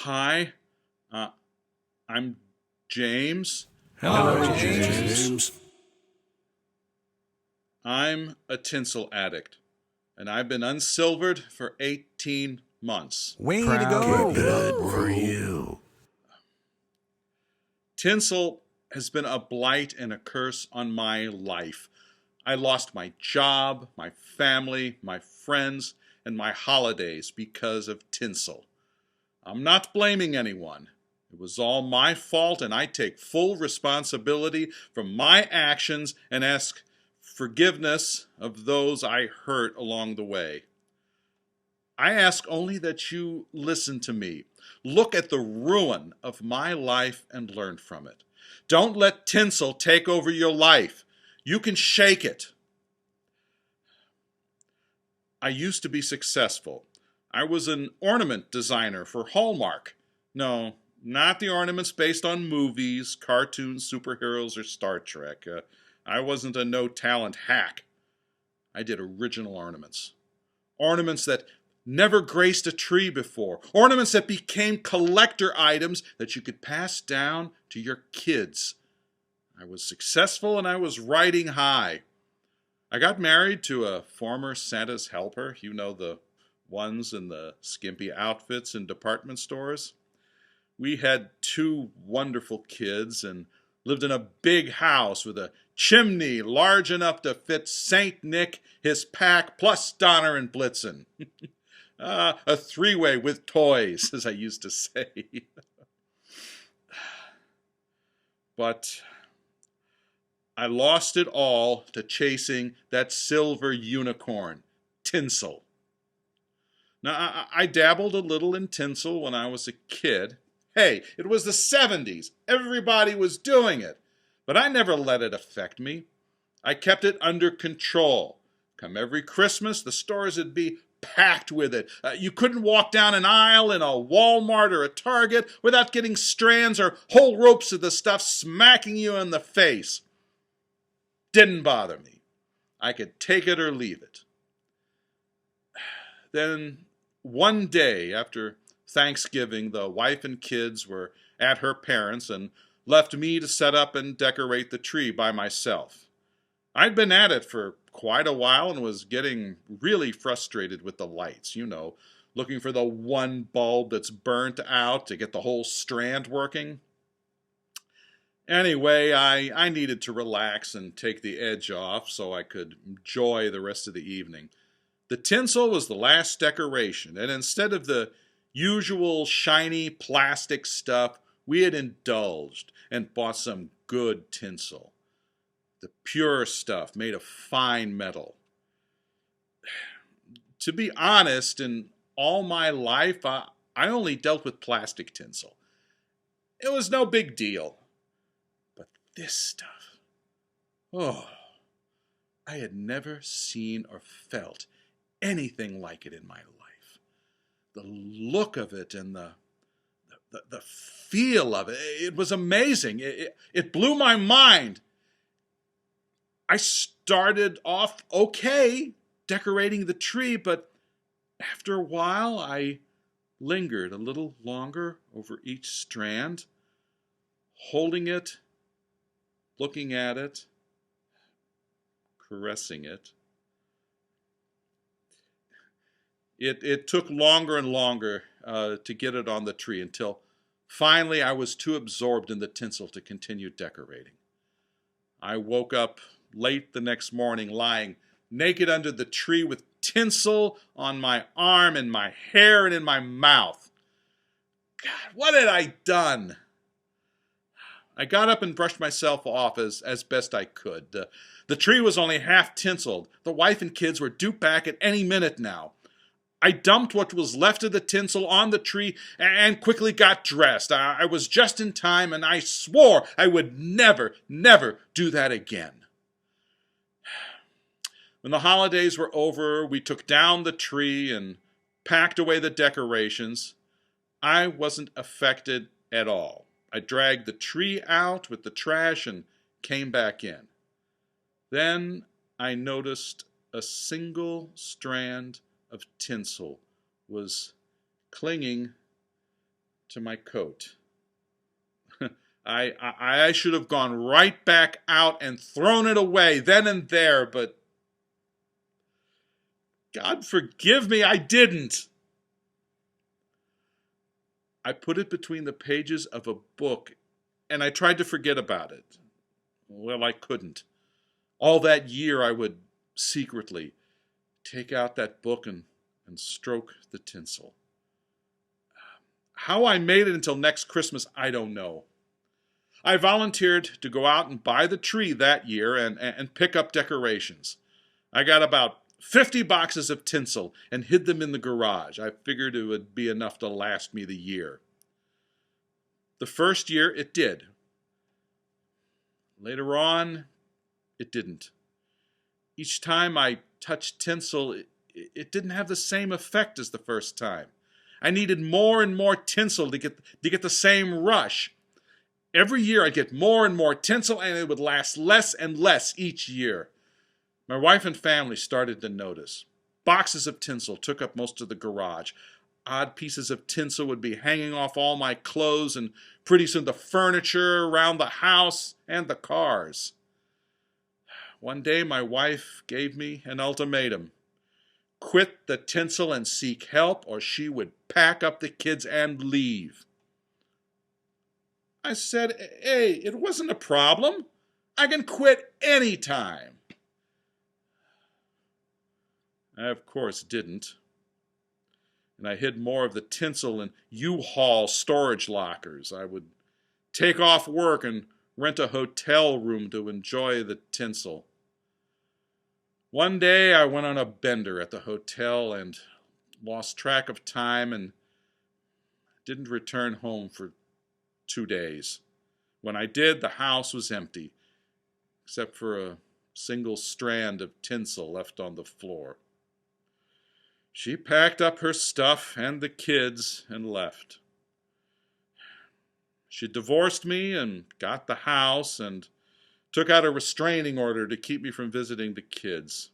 Hi, uh, I'm James. Hello, James. I'm a tinsel addict, and I've been unsilvered for 18 months. Way to Proud go. of you, Good for bro. you. Tinsel has been a blight and a curse on my life. I lost my job, my family, my friends, and my holidays because of tinsel. I'm not blaming anyone. It was all my fault, and I take full responsibility for my actions and ask forgiveness of those I hurt along the way. I ask only that you listen to me. Look at the ruin of my life and learn from it. Don't let tinsel take over your life. You can shake it. I used to be successful. I was an ornament designer for Hallmark. No, not the ornaments based on movies, cartoons, superheroes, or Star Trek. I wasn't a no-talent hack. I did original ornaments. Ornaments that never graced a tree before. Ornaments that became collector items that you could pass down to your kids. I was successful and I was riding high. I got married to a former Santa's helper. You know, the ones in the skimpy outfits in department stores. We had two wonderful kids and lived in a big house with a chimney large enough to fit Saint Nick, his pack, plus Donner and Blitzen. A three-way with toys, as I used to say. But I lost it all to chasing that silver unicorn, tinsel. Now, I dabbled a little in tinsel when I was a kid. Hey, it was the 70s. Everybody was doing it. But I never let it affect me. I kept it under control. Come every Christmas, the stores would be packed with it. You couldn't walk down an aisle in a Walmart or a Target without getting strands or whole ropes of the stuff smacking you in the face. Didn't bother me. I could take it or leave it. Then one day after Thanksgiving, the wife and kids were at her parents' and left me to set up and decorate the tree by myself. I'd been at it for quite a while and was getting really frustrated with the lights, looking for the one bulb that's burnt out to get the whole strand working. Anyway, I needed to relax and take the edge off so I could enjoy the rest of the evening. The tinsel was the last decoration, and instead of the usual shiny plastic stuff, we had indulged and bought some good tinsel. The pure stuff made of fine metal. To be honest, in all my life, I only dealt with plastic tinsel. It was no big deal. But this stuff, oh, I had never seen or felt anything like it in my life. The look of it and the feel of it, it was amazing. It blew my mind. I started off okay decorating the tree, but after a while I lingered a little longer over each strand, holding it, looking at it, caressing it. It took longer and longer to get it on the tree until finally I was too absorbed in the tinsel to continue decorating. I woke up late the next morning lying naked under the tree with tinsel on my arm and my hair and in my mouth. God, what had I done? I got up and brushed myself off as best I could. The tree was only half tinseled. The wife and kids were due back at any minute now. I dumped what was left of the tinsel on the tree and quickly got dressed. I was just in time, and I swore I would never, never do that again. When the holidays were over, we took down the tree and packed away the decorations. I wasn't affected at all. I dragged the tree out with the trash and came back in. Then I noticed a single strand of tinsel was clinging to my coat. I should have gone right back out and thrown it away then and there, but God forgive me, I didn't. I put it between the pages of a book, and I tried to forget about it. Well, I couldn't. All that year I would secretly take out that book and stroke the tinsel. How I made it until next Christmas, I don't know. I volunteered to go out and buy the tree that year and pick up decorations. I got about 50 boxes of tinsel and hid them in the garage. I figured it would be enough to last me the year. The first year, it did. Later on, it didn't. Each time I touched tinsel, it didn't have the same effect as the first time. I needed more and more tinsel to get the same rush. Every year I'd get more and more tinsel, and it would last less and less each year. My wife and family started to notice. Boxes of tinsel took up most of the garage. Odd pieces of tinsel would be hanging off all my clothes and pretty soon the furniture around the house and the cars. One day my wife gave me an ultimatum. Quit the tinsel and seek help, or she would pack up the kids and leave. I said, hey, it wasn't a problem. I can quit any time. I, of course, didn't. And I hid more of the tinsel in U-Haul storage lockers. I would take off work and rent a hotel room to enjoy the tinsel. One day I went on a bender at the hotel and lost track of time and didn't return home for 2 days. When I did, the house was empty, except for a single strand of tinsel left on the floor. She packed up her stuff and the kids and left. She divorced me and got the house and took out a restraining order to keep me from visiting the kids.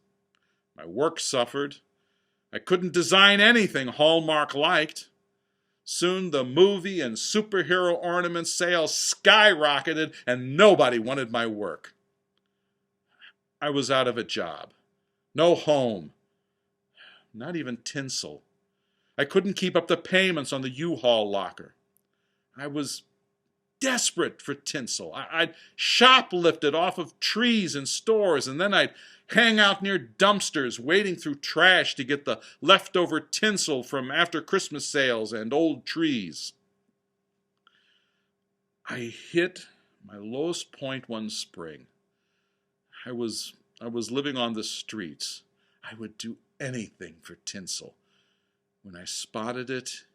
My work suffered. I couldn't design anything Hallmark liked. Soon the movie and superhero ornament sales skyrocketed and nobody wanted my work. I was out of a job. No home. Not even tinsel. I couldn't keep up the payments on the U-Haul locker. I was desperate for tinsel. I'd shoplift it off of trees in stores, and then I'd hang out near dumpsters, wading through trash to get the leftover tinsel from after Christmas sales and old trees. I hit my lowest point one spring. I was living on the streets. I would do anything for tinsel when I spotted it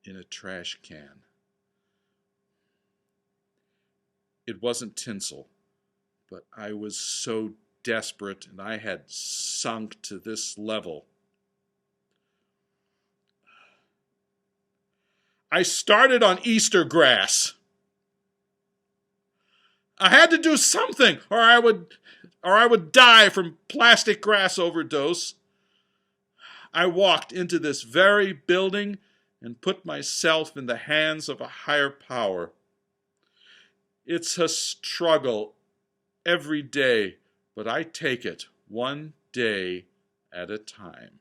in a trash can. It wasn't tinsel, but I was so desperate and I had sunk to this level. I started on Easter grass. I had to do something or I would die from plastic grass overdose. I walked into this very building and put myself in the hands of a higher power. It's a struggle every day, but I take it one day at a time.